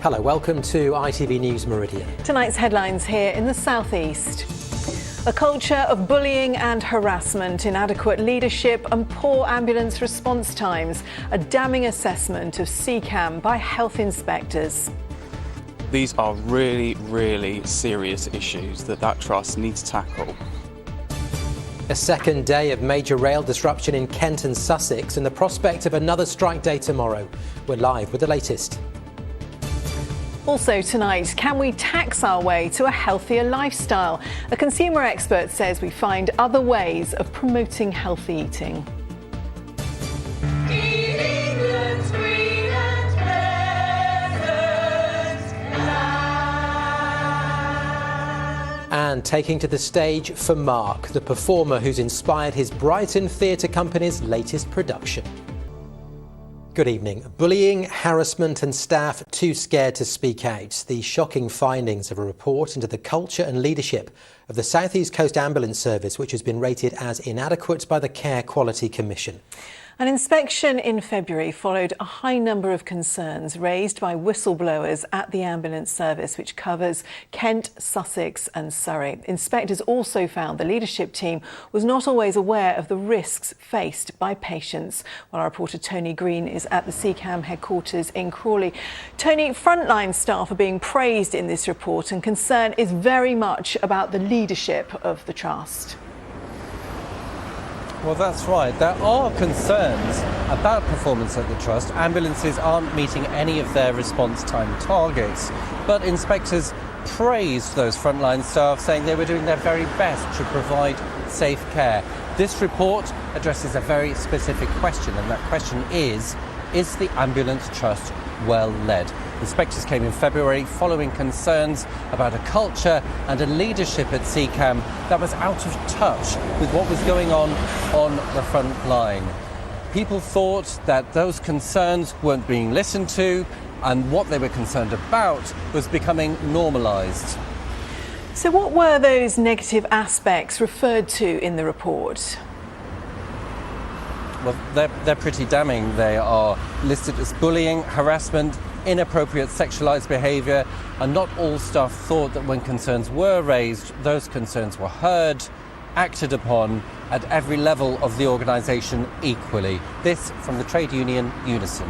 Hello, welcome to ITV News Meridian. Tonight's headlines here in the southeast. A culture of bullying and harassment, inadequate leadership and poor ambulance response times. A damning assessment of SEACAM by health inspectors. These are really serious issues that trust needs to tackle. A second day of major rail disruption in Kent and Sussex and the prospect of another strike day tomorrow. We're live with the latest. Also tonight, can we tax our way to a healthier lifestyle? A consumer expert says we find other ways of promoting healthy eating. And taking to the stage for Mark, the performer who's inspired his Brighton Theatre Company's latest production. Good evening. Bullying, harassment and staff too scared to speak out. The shocking findings of a report into the culture and leadership of the South East Coast Ambulance Service, which has been rated as inadequate by the Care Quality Commission. An inspection in February followed a high number of concerns raised by whistleblowers at the ambulance service, which covers Kent, Sussex and Surrey. Inspectors also found the leadership team was not always aware of the risks faced by patients. Well, our reporter Tony Green is at the SEACAM headquarters in Crawley. Tony, frontline staff are being praised in this report and concern is very much about the leadership of the trust. Well, that's right. There are concerns about performance at the Trust. Ambulances aren't meeting any of their response time targets. But inspectors praised those frontline staff, saying they were doing their very best to provide safe care. This report addresses a very specific question, and that question is the Ambulance Trust well led? Inspectors came in February following concerns about a culture and a leadership at SEACAM that was out of touch with what was going on the front line. People thought that those concerns weren't being listened to, and what they were concerned about was becoming normalised. So what were those negative aspects referred to in the report? Well, they're pretty damning. They are listed as bullying, harassment, inappropriate sexualised behaviour, and not all staff thought that when concerns were raised, those concerns were heard, acted upon at every level of the organisation equally. This from the trade union Unison.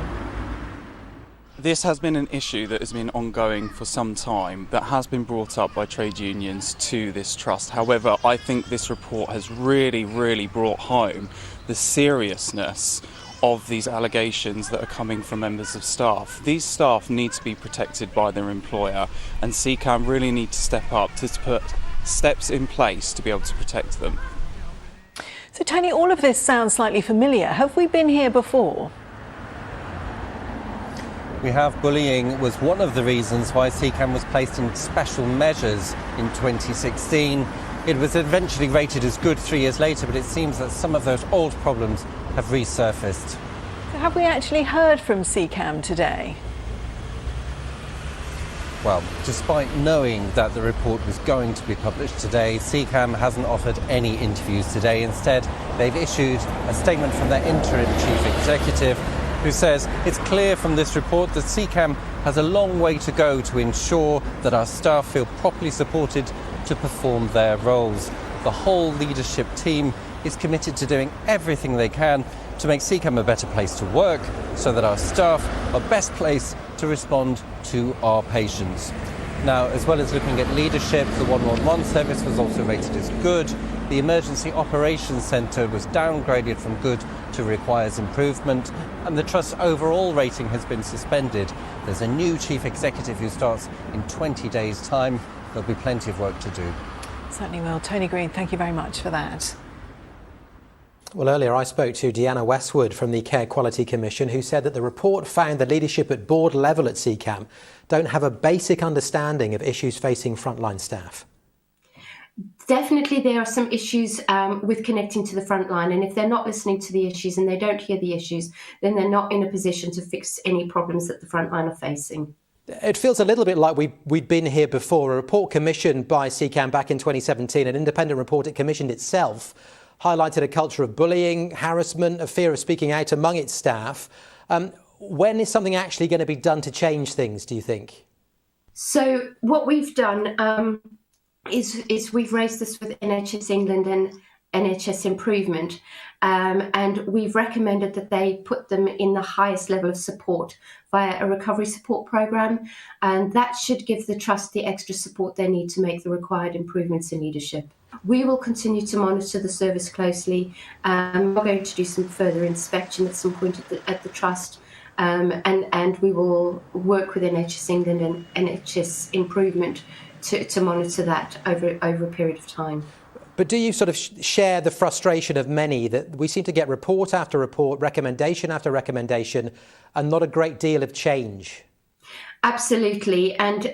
This has been an issue that has been ongoing for some time, that has been brought up by trade unions to this trust. However, I think this report has really brought home the seriousness of these allegations that are coming from members of staff. These staff need to be protected by their employer, and SEACAM really need to step up to put steps in place to be able to protect them. So Tony, all of this sounds slightly familiar. Have we been here before? We have. Bullying was one of the reasons why SEACAM was placed in special measures in 2016. It was eventually rated as good 3 years later, but it seems that some of those old problems have resurfaced. So have we actually heard from SEACAM today? Well, despite knowing that the report was going to be published today, SEACAM hasn't offered any interviews today. Instead, they've issued a statement from their interim chief executive, who says it's clear from this report that SEACAM has a long way to go to ensure that our staff feel properly supported to perform their roles. The whole leadership team is committed to doing everything they can to make SEACAM a better place to work, so that our staff are best placed to respond to our patients. Now, as well as looking at leadership, the 111 service was also rated as good. The Emergency Operations Centre was downgraded from good to requires improvement, and the Trust's overall rating has been suspended. There's a new chief executive who starts in 20 days' time. There'll be plenty of work to do. Certainly will. Tony Green, thank you very much for that. Well, earlier I spoke to Deanna Westwood from the Care Quality Commission, who said that the report found the leadership at board level at SEACAM don't have a basic understanding of issues facing frontline staff. Definitely there are some issues with connecting to the front line, and if they're not listening to the issues and they don't hear the issues, then they're not in a position to fix any problems that the front line are facing. It feels a little bit like we'd been here before. A report commissioned by SEACAM back in 2017, an independent report it commissioned itself, highlighted a culture of bullying, harassment, a fear of speaking out among its staff. When is something actually going to be done to change things, do you think? So what we've done is we've raised this with NHS England and NHS Improvement, and we've recommended that they put them in the highest level of support via a recovery support programme, and that should give the Trust the extra support they need to make the required improvements in leadership. We will continue to monitor the service closely. We're going to do some further inspection at some point at the Trust, and we will work with NHS England and NHS Improvement to monitor that over a period of time. But do you sort of share the frustration of many that we seem to get report after report, recommendation after recommendation, and not a great deal of change? Absolutely. And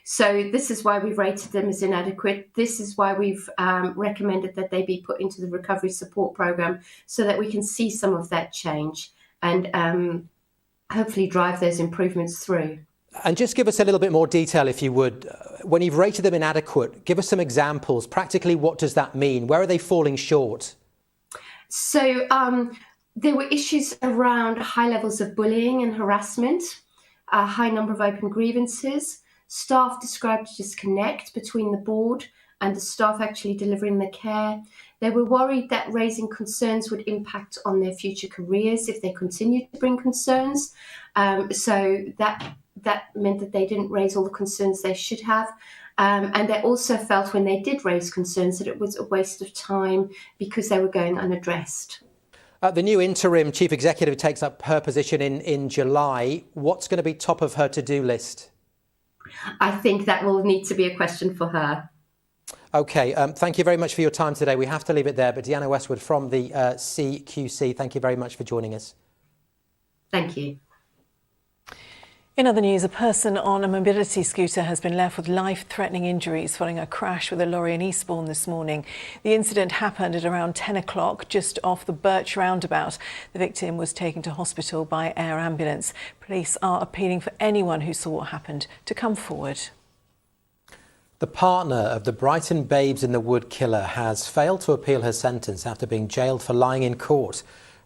so this is why we've rated them as inadequate. This is why we've recommended that they be put into the recovery support programme so that we can see some of that change and hopefully drive those improvements through. And just give us a little bit more detail, if you would. When you've rated them inadequate, give us some examples. Practically, what does that mean? Where are they falling short? So there were issues around high levels of bullying and harassment, a high number of open grievances. Staff described a disconnect between the board and the staff actually delivering the care. They were worried that raising concerns would impact on their future careers if they continued to bring concerns. So that meant that they didn't raise all the concerns they should have. And they also felt when they did raise concerns that it was a waste of time because they were going unaddressed. The new interim chief executive takes up her position in July. What's going to be top of her to-do list? I think that will need to be a question for her. OK, thank you very much for your time today. We have to leave it there. But Deanna Westwood from the CQC, thank you very much for joining us. Thank you. In other news, a person on a mobility scooter has been left with life-threatening injuries following a crash with a lorry in Eastbourne this morning. The incident happened at around 10 o'clock, just off the Birch roundabout. The victim was taken to hospital by air ambulance. Police are appealing for anyone who saw what happened to come forward. The partner of the Brighton Babes in the Wood killer has failed to appeal her sentence after being jailed for lying in court.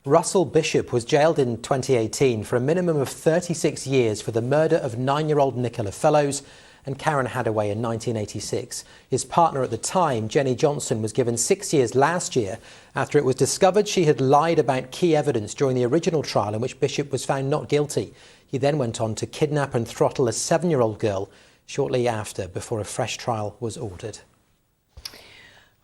Russell Bishop was jailed in 2018 for a minimum of 36 years for the murder of 9-year-old Nicola Fellows and Karen Hadaway in 1986. His partner at the time, Jenny Johnson, was given 6 years last year after it was discovered she had lied about key evidence during the original trial in which Bishop was found not guilty. He then went on to kidnap and throttle a 7-year-old girl shortly after, before a fresh trial was ordered.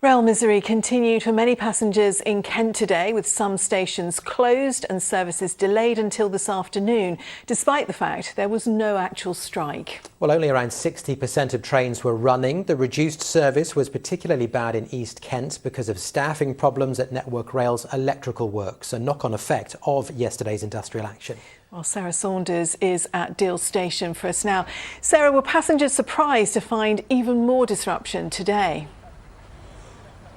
Rail misery continued for many passengers in Kent today, with some stations closed and services delayed until this afternoon, despite the fact there was no actual strike. Well, only around 60% of trains were running. The reduced service was particularly bad in East Kent because of staffing problems at Network Rail's electrical works, a knock-on effect of yesterday's industrial action. Well, Sarah Saunders is at Deal Station for us now. Sarah, were passengers surprised to find even more disruption today?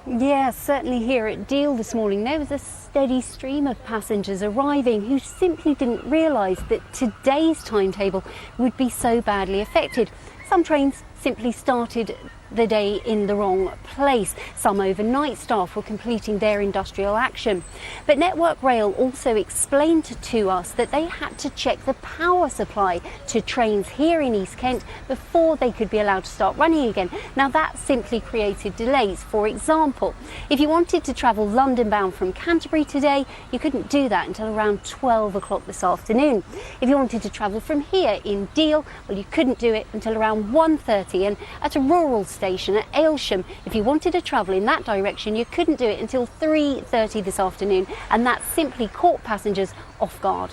Yeah, certainly here at Deal this morning there was a steady stream of passengers arriving who simply didn't realise that today's timetable would be so badly affected. Some trains simply started the day in the wrong place. Some overnight staff were completing their industrial action. But Network Rail also explained to us that they had to check the power supply to trains here in East Kent before they could be allowed to start running again. Now that simply created delays. For example, if you wanted to travel London bound from Canterbury today, you couldn't do that until around 12 o'clock this afternoon. If you wanted to travel from here in Deal, well, you couldn't do it until around 1:30, and at a rural station at Aylsham, if you wanted to travel in that direction, you couldn't do it until 3:30 this afternoon, and that simply caught passengers off guard.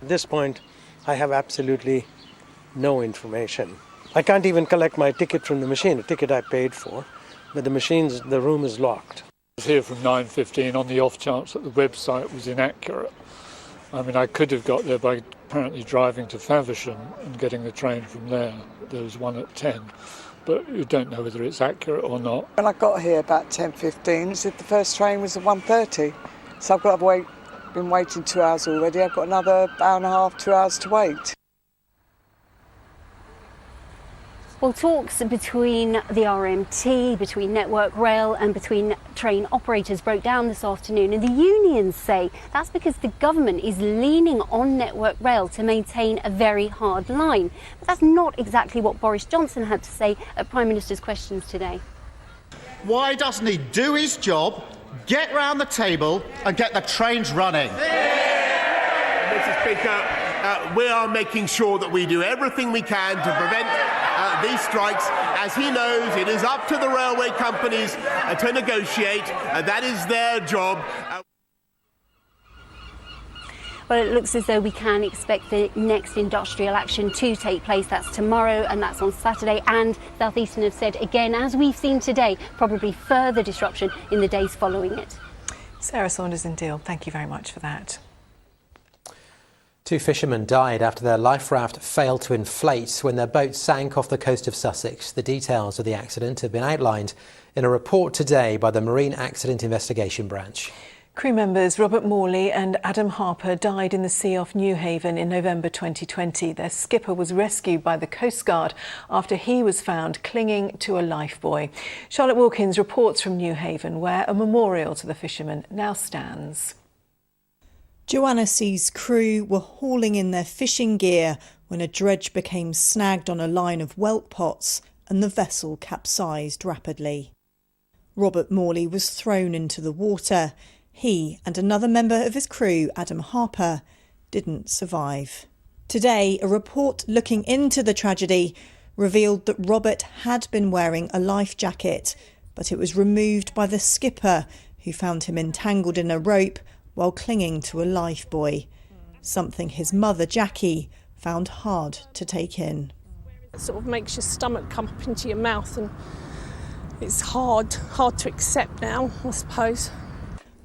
At this point, I have absolutely no information. I can't even collect my ticket from the machine, a ticket I paid for, but the room is locked. I was here from 9:15 on the off chance that the website was inaccurate. I mean, I could have got there by apparently driving to Faversham and getting the train from there. There was one at 10, but you don't know whether it's accurate or not. When I got here about 10:15, it said the first train was at 1:30, so I've been waiting 2 hours already. I've got another hour and a half, 2 hours to wait. Well, talks between the RMT, between Network Rail and between train operators broke down this afternoon, and the unions say that's because the government is leaning on Network Rail to maintain a very hard line. But that's not exactly what Boris Johnson had to say at Prime Minister's questions today. Why doesn't he do his job, get round the table and get the trains running? Mr. Speaker, we are making sure that we do everything we can to prevent these strikes. As he knows, it is up to the railway companies to negotiate. That is their job. Well, it looks as though we can expect the next industrial action to take place. That's tomorrow and that's on Saturday. And South Eastern have said again, as we've seen today, probably further disruption in the days following it. Sarah Saunders in Deal, thank you very much for that. 2 fishermen died after their life raft failed to inflate when their boat sank off the coast of Sussex. The details of the accident have been outlined in a report today by the Marine Accident Investigation Branch. Crew members Robert Morley and Adam Harper died in the sea off Newhaven in November 2020. Their skipper was rescued by the Coast Guard after he was found clinging to a lifebuoy. Charlotte Wilkins reports from Newhaven, where a memorial to the fishermen now stands. Joanna C's crew were hauling in their fishing gear when a dredge became snagged on a line of whelk pots and the vessel capsized rapidly. Robert Morley was thrown into the water. He and another member of his crew, Adam Harper, didn't survive. Today, a report looking into the tragedy revealed that Robert had been wearing a life jacket, but it was removed by the skipper, who found him entangled in a rope while clinging to a lifebuoy, something his mother, Jackie, found hard to take in. It sort of makes your stomach come up into your mouth, and it's hard to accept now, I suppose.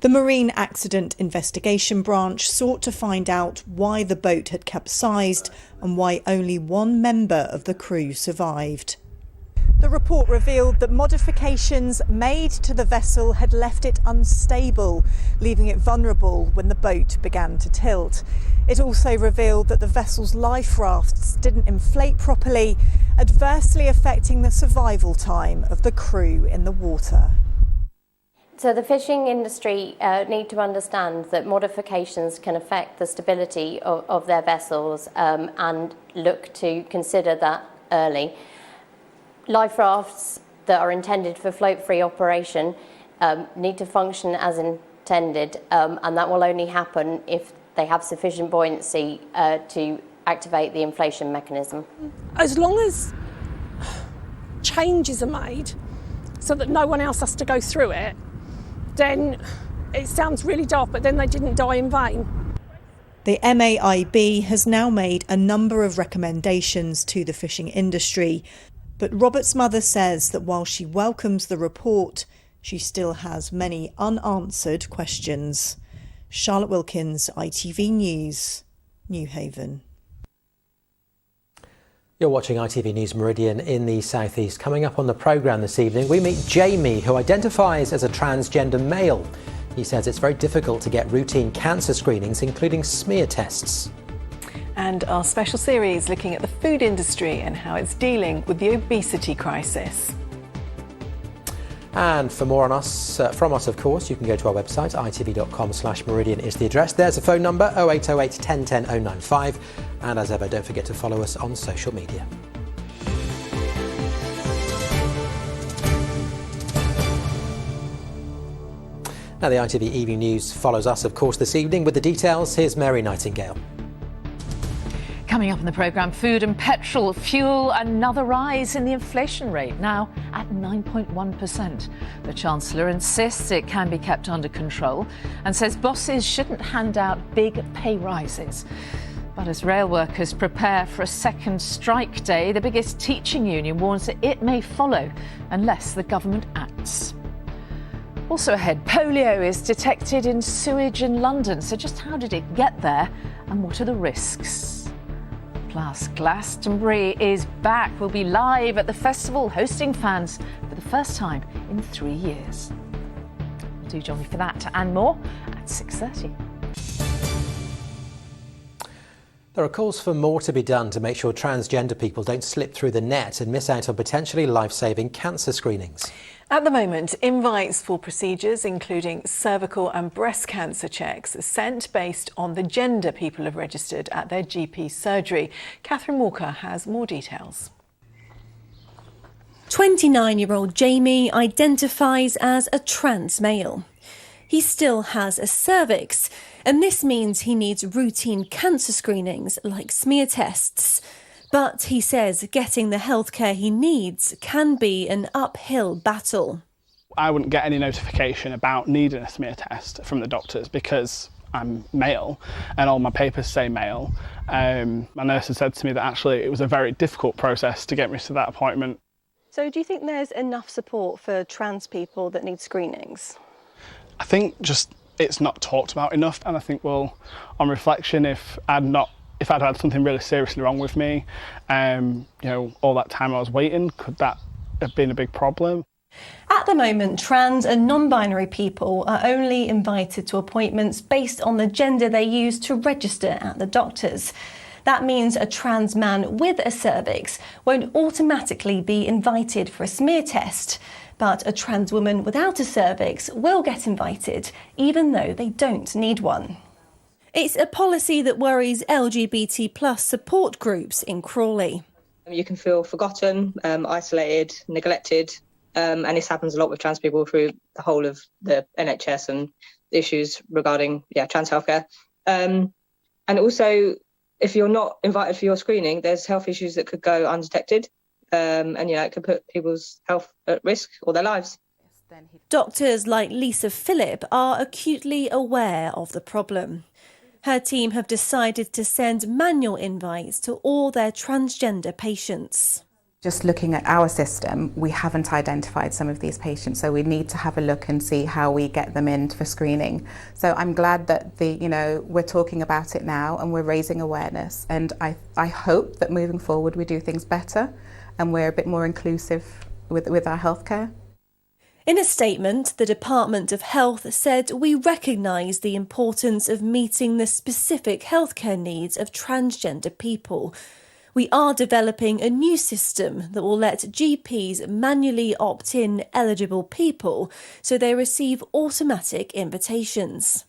The Marine Accident Investigation Branch sought to find out why the boat had capsized and why only one member of the crew survived. The report revealed that modifications made to the vessel had left it unstable, leaving it vulnerable when the boat began to tilt. It also revealed that the vessel's life rafts didn't inflate properly, adversely affecting the survival time of the crew in the water. So the fishing industry need to understand that modifications can affect the stability of their vessels and look to consider that early. Life rafts that are intended for float-free operation need to function as intended, and that will only happen if they have sufficient buoyancy to activate the inflation mechanism. As long as changes are made so that no one else has to go through it, then it sounds really daft, but then they didn't die in vain. The MAIB has now made a number of recommendations to the fishing industry, but Robert's mother says that while she welcomes the report, she still has many unanswered questions. Charlotte Wilkins, ITV News, Newhaven. You're watching ITV News Meridian in the South East. Coming up on the programme this evening, we meet Jamie, who identifies as a transgender male. He says it's very difficult to get routine cancer screenings, including smear tests. And our special series looking at the food industry and how it's dealing with the obesity crisis. And for more on us, from us, of course, you can go to our website, itv.com/Meridian is the address. There's a phone number, 0808 1010 095. And as ever, don't forget to follow us on social media. Now, the ITV Evening News follows us, of course, this evening with the details. Here's Mary Nightingale. Coming up in the programme, food and petrol fuel, another rise in the inflation rate, now at 9.1%. The Chancellor insists it can be kept under control and says bosses shouldn't hand out big pay rises. But as rail workers prepare for a second strike day, the biggest teaching union warns that it may follow unless the government acts. Also ahead, polio is detected in sewage in London. So just how did it get there and what are the risks? Plus, Glastonbury is back. We'll be live at the festival, hosting fans for the first time in 3 years. Do join me for that and more at 6:30. There are calls for more to be done to make sure transgender people don't slip through the net and miss out on potentially life-saving cancer screenings. At the moment, invites for procedures including cervical and breast cancer checks are sent based on the gender people have registered at their GP surgery. Catherine Walker has more details. 29-year-old Jamie identifies as a trans male. He still has a cervix, and this means he needs routine cancer screenings like smear tests. But he says getting the healthcare he needs can be an uphill battle. I wouldn't get any notification about needing a smear test from the doctors because I'm male and all my papers say male. My nurse had said to me that actually it was a very difficult process to get me to that appointment. So do you think there's enough support for trans people that need screenings? I think just it's not talked about enough, and I think, well, on reflection, if I'd had something really seriously wrong with me, all that time I was waiting, could that have been a big problem? At the moment, trans and non-binary people are only invited to appointments based on the gender they use to register at the doctors. That means a trans man with a cervix won't automatically be invited for a smear test, but a trans woman without a cervix will get invited, even though they don't need one. It's a policy that worries LGBT+ support groups in Crawley. You can feel forgotten, isolated, neglected, and this happens a lot with trans people through the whole of the NHS and issues regarding trans healthcare. And also, if you're not invited for your screening, there's health issues that could go undetected, and it could put people's health at risk or their lives. Doctors like Lisa Phillip are acutely aware of the problem. Her team have decided to send manual invites to all their transgender patients. Just looking at our system, we haven't identified some of these patients, so we need to have a look and see how we get them in for screening. So I'm glad that we're talking about it now and we're raising awareness, and I hope that moving forward we do things better and we're a bit more inclusive with our healthcare. In a statement, the Department of Health said we recognise the importance of meeting the specific healthcare needs of transgender people. We are developing a new system that will let GPs manually opt in eligible people so they receive automatic invitations.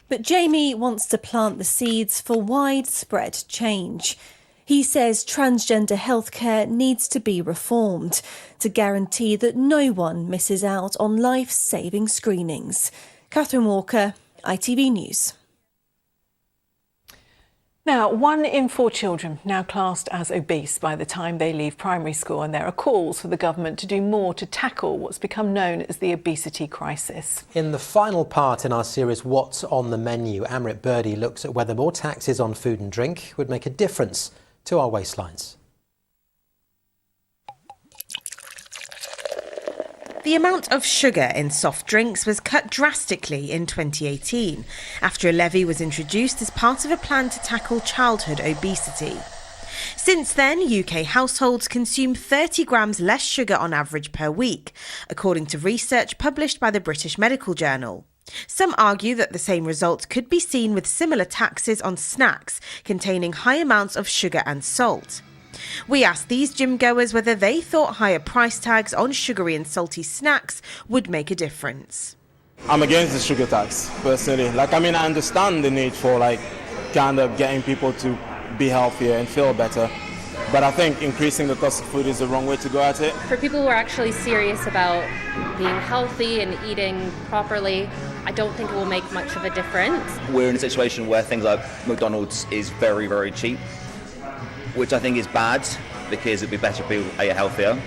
But Jamie wants to plant the seeds for widespread change. He says transgender healthcare needs to be reformed to guarantee that no one misses out on life-saving screenings. Catherine Walker, ITV News. Now, 1 in 4 children now classed as obese by the time they leave primary school, and there are calls for the government to do more to tackle what's become known as the obesity crisis. In the final part in our series What's on the Menu, Amrit Birdie looks at whether more taxes on food and drink would make a difference to our waistlines. The amount of sugar in soft drinks was cut drastically in 2018 after a levy was introduced as part of a plan to tackle childhood obesity. Since then, UK households consume 30 grams less sugar on average per week, according to research published by the British Medical Journal. Some argue that the same results could be seen with similar taxes on snacks containing high amounts of sugar and salt. We asked these gym goers whether they thought higher price tags on sugary and salty snacks would make a difference. I'm against the sugar tax, personally. I understand the need for kind of getting people to be healthier and feel better. But I think increasing the cost of food is the wrong way to go at it. For people who are actually serious about being healthy and eating properly, I don't think it will make much of a difference. We're in a situation where things like McDonald's is very, very cheap, which I think is bad because it'd be better if people ate healthier.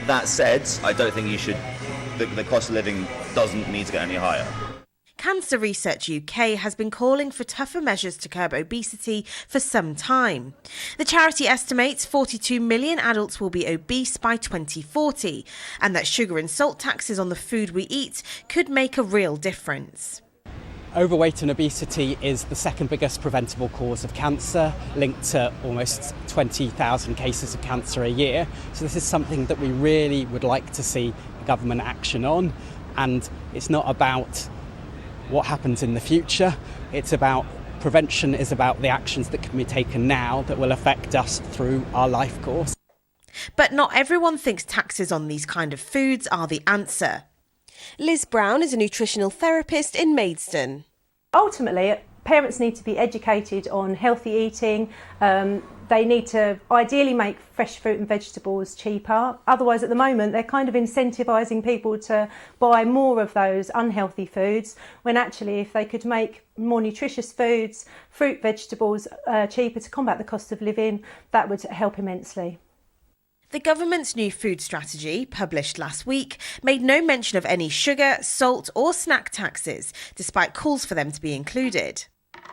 That said, I don't think the cost of living doesn't need to get any higher. Cancer Research UK has been calling for tougher measures to curb obesity for some time. The charity estimates 42 million adults will be obese by 2040, and that sugar and salt taxes on the food we eat could make a real difference. Overweight and obesity is the second biggest preventable cause of cancer, linked to almost 20,000 cases of cancer a year. So this is something that we really would like to see government action on. And it's not about what happens in the future, it's about Prevention is about the actions that can be taken now that will affect us through our life course. But not everyone thinks taxes on these kind of foods are the answer. Liz Brown is a nutritional therapist in Maidstone. Ultimately, parents need to be educated on healthy eating. They need to ideally make fresh fruit and vegetables cheaper. Otherwise, at the moment, they're kind of incentivising people to buy more of those unhealthy foods, when actually if they could make more nutritious foods, fruit, vegetables cheaper to combat the cost of living, that would help immensely. The government's new food strategy, published last week, made no mention of any sugar, salt or snack taxes, despite calls for them to be included.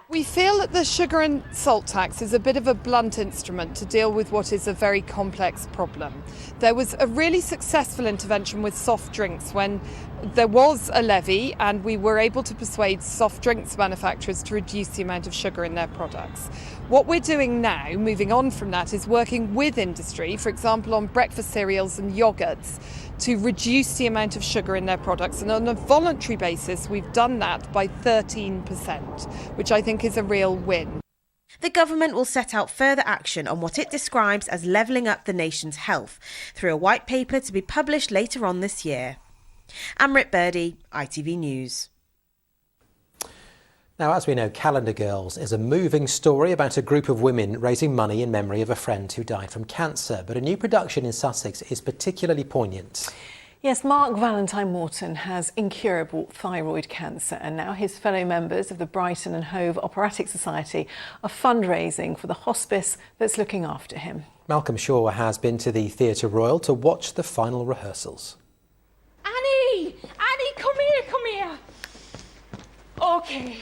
We feel that the sugar and salt tax is a bit of a blunt instrument to deal with what is a very complex problem. There was a really successful intervention with soft drinks when there was a levy and we were able to persuade soft drinks manufacturers to reduce the amount of sugar in their products. What we're doing now, moving on from that, is working with industry, for example on breakfast cereals and yogurts, to reduce the amount of sugar in their products. And on a voluntary basis, we've done that by 13%, which I think is a real win. The government will set out further action on what it describes as levelling up the nation's health through a white paper to be published later on this year. Amrit Birdie, ITV News. Now, as we know, Calendar Girls is a moving story about a group of women raising money in memory of a friend who died from cancer. But a new production in Sussex is particularly poignant. Yes, Mark Valentine Morton has incurable thyroid cancer, and now his fellow members of the Brighton and Hove Operatic Society are fundraising for the hospice that's looking after him. Malcolm Shaw has been to the Theatre Royal to watch the final rehearsals. Annie, come here. OK,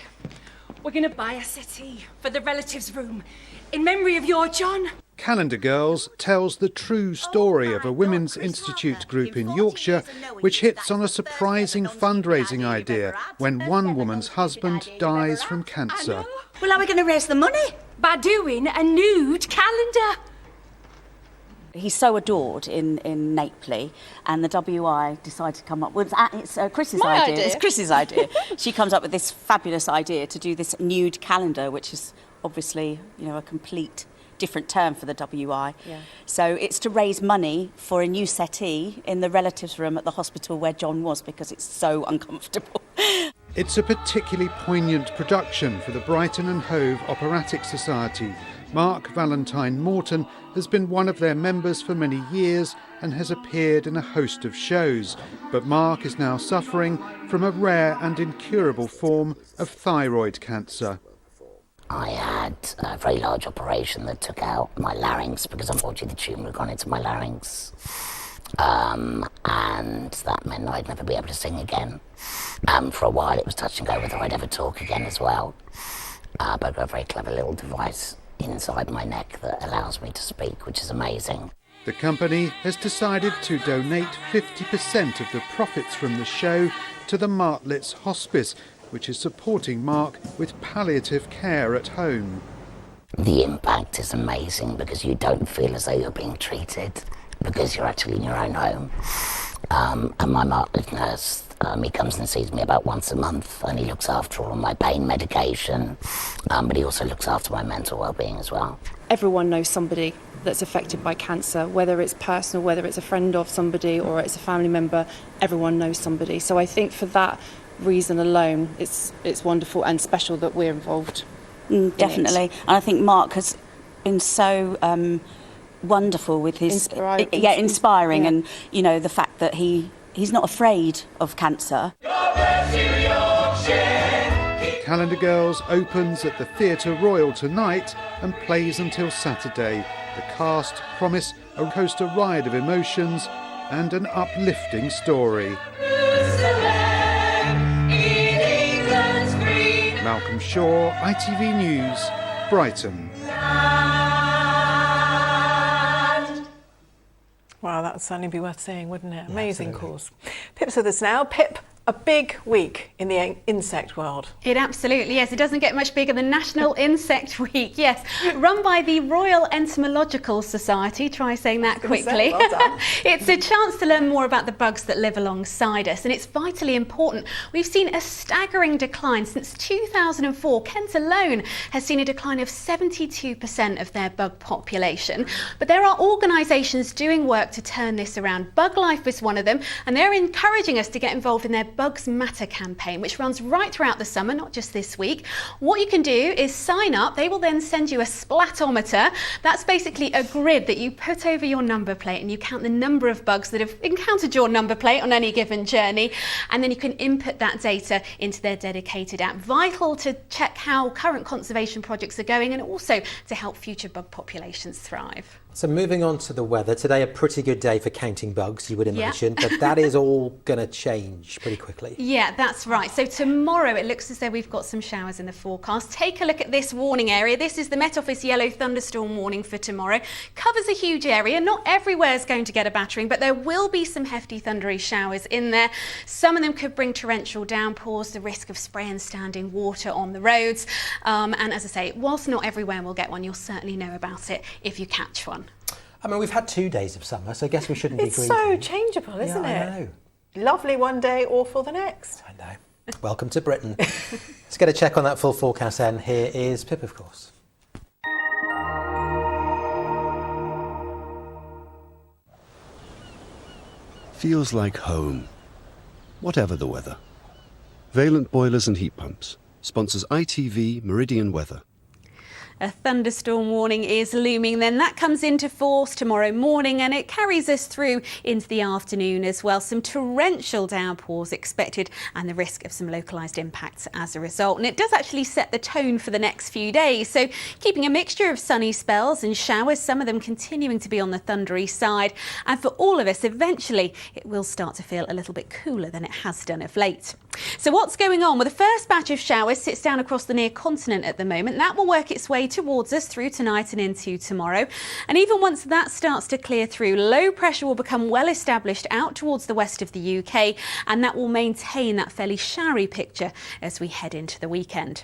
we're going to buy a settee for the relatives' room in memory of your John. Calendar Girls tells the true story of a Women's Institute group in Yorkshire which hits on a surprising fundraising idea when one woman's husband dies from cancer. Well, how are we going to raise the money? By doing a nude calendar. He's so adored in Naples, and the WI decided to come up with it's Chris's idea. It's Chris's idea. She comes up with this fabulous idea to do this nude calendar, which is obviously, a complete different term for the WI. Yeah. So it's to raise money for a new settee in the relatives' room at the hospital where John was, because it's so uncomfortable. It's a particularly poignant production for the Brighton and Hove Operatic Society. Mark Valentine Morton has been one of their members for many years and has appeared in a host of shows. But Mark is now suffering from a rare and incurable form of thyroid cancer. I had a very large operation that took out my larynx because unfortunately the tumour had gone into my larynx. And that meant I'd never be able to sing again. For a while it was touch and go whether I'd ever talk again as well. But I've got a very clever little device inside my neck that allows me to speak, which is amazing. The company has decided to donate 50% of the profits from the show to the Martlets Hospice, which is supporting Mark with palliative care at home. The impact is amazing because you don't feel as though you're being treated because you're actually in your own home. And my Martlet nurse, he comes and sees me about once a month, and he looks after all of my pain medication, but he also looks after my mental well-being as well. Everyone knows somebody that's affected by cancer, whether it's personal, whether it's a friend of somebody or it's a family member, everyone knows somebody. So I think for that reason alone, it's wonderful and special that we're involved. Definitely. And I think Mark has been so wonderful with his inspiring and the fact that he's not afraid of cancer. Calendar Girls opens at the Theatre Royal tonight and plays until Saturday. The cast promise a coaster ride of emotions and an uplifting story. Malcolm Shaw, ITV News, Brighton. Wow, that would certainly be worth seeing, wouldn't it? Amazing cause. Pip's with us now. Pip, A big week in the insect world. It absolutely is. It doesn't get much bigger than National Insect Week, yes. Run by the Royal Entomological Society, try saying that quickly. Well done. It's a chance to learn more about the bugs that live alongside us, and it's vitally important. We've seen a staggering decline since 2004. Kent alone has seen a decline of 72% of their bug population. But there are organisations doing work to turn this around. Bug Life is one of them, and they're encouraging us to get involved in their Bugs Matter campaign, which runs right throughout the summer, not just this week. What you can do is sign up. They will then send you a splatometer. That's basically a grid that you put over your number plate, and you count the number of bugs that have encountered your number plate on any given journey, and then you can input that data into their dedicated app. Vital to check how current conservation projects are going, and also to help future bug populations thrive. So moving on to the weather, today a pretty good day for counting bugs, you would imagine, but that is all going to change pretty quickly. Yeah, that's right. So tomorrow it looks as though we've got some showers in the forecast. Take a look at this warning area. This is the Met Office yellow thunderstorm warning for tomorrow. Covers a huge area. Not everywhere is going to get a battering, but there will be some hefty thundery showers in there. Some of them could bring torrential downpours, the risk of spray and standing water on the roads. And as I say, whilst not everywhere will get one, you'll certainly know about it if you catch one. I mean, we've had 2 days of summer, so I guess we shouldn't be grieving. It's so changeable, isn't it? I know. Lovely one day, awful the next. I know. Welcome to Britain. Let's get a check on that full forecast then. Here is Pip, of course. Feels like home, whatever the weather. Valent Boilers and Heat Pumps sponsors ITV Meridian Weather. A thunderstorm warning is looming then. That comes into force tomorrow morning, and it carries us through into the afternoon as well. Some torrential downpours expected, and the risk of some localised impacts as a result. And it does actually set the tone for the next few days. So keeping a mixture of sunny spells and showers, some of them continuing to be on the thundery side. And for all of us, eventually it will start to feel a little bit cooler than it has done of late. So what's going on? Well, the first batch of showers sits down across the near continent at the moment. That will work its way towards us through tonight and into tomorrow. And even once that starts to clear through, low pressure will become well established out towards the west of the UK, and that will maintain that fairly showery picture as we head into the weekend.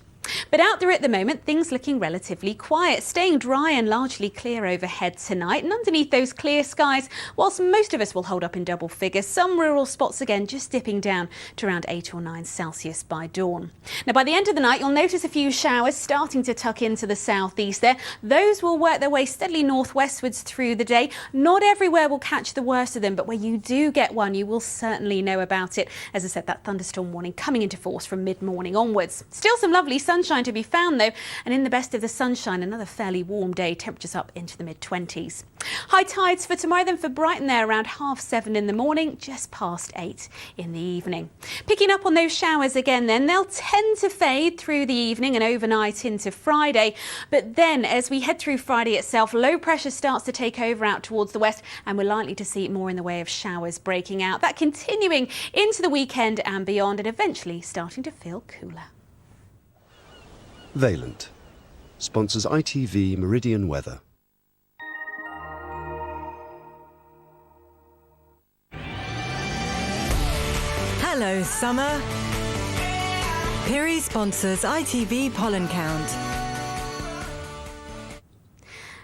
But out there at the moment, things looking relatively quiet, staying dry and largely clear overhead tonight. And underneath those clear skies, whilst most of us will hold up in double figures, some rural spots again just dipping down to around 8 or 9 Celsius by dawn. Now, by the end of the night, you'll notice a few showers starting to tuck into the southeast there. Those will work their way steadily northwestwards through the day. Not everywhere will catch the worst of them, but where you do get one, you will certainly know about it. As I said, that thunderstorm warning coming into force from mid-morning onwards. Still some lovely sunshine to be found though, and in the best of the sunshine, another fairly warm day, temperatures up into the mid-20s. High tides for tomorrow then for Brighton there around 7:30 in the morning, just past 8 in the evening. Picking up on those showers again then, they'll tend to fade through the evening and overnight into Friday, but then as we head through Friday itself, low pressure starts to take over out towards the west, and we're likely to see more in the way of showers breaking out. That continuing into the weekend and beyond, and eventually starting to feel cooler. Valent sponsors ITV Meridian Weather. Hello, summer. Piri sponsors ITV Pollen Count.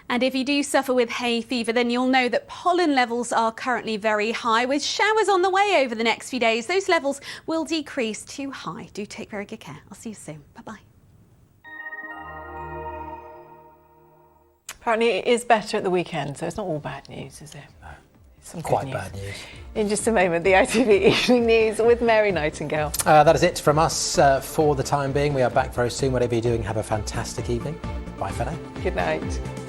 And if you do suffer with hay fever, then you'll know that pollen levels are currently very high. With showers on the way over the next few days, those levels will decrease to high. Do take very good care. I'll see you soon. Bye-bye. Apparently it is better at the weekend, so it's not all bad news, is it? No. Some Quite bad news. In just a moment, the ITV Evening News with Mary Nightingale. That is it from us for the time being. We are back very soon. Whatever you're doing, have a fantastic evening. Bye for now. Good night.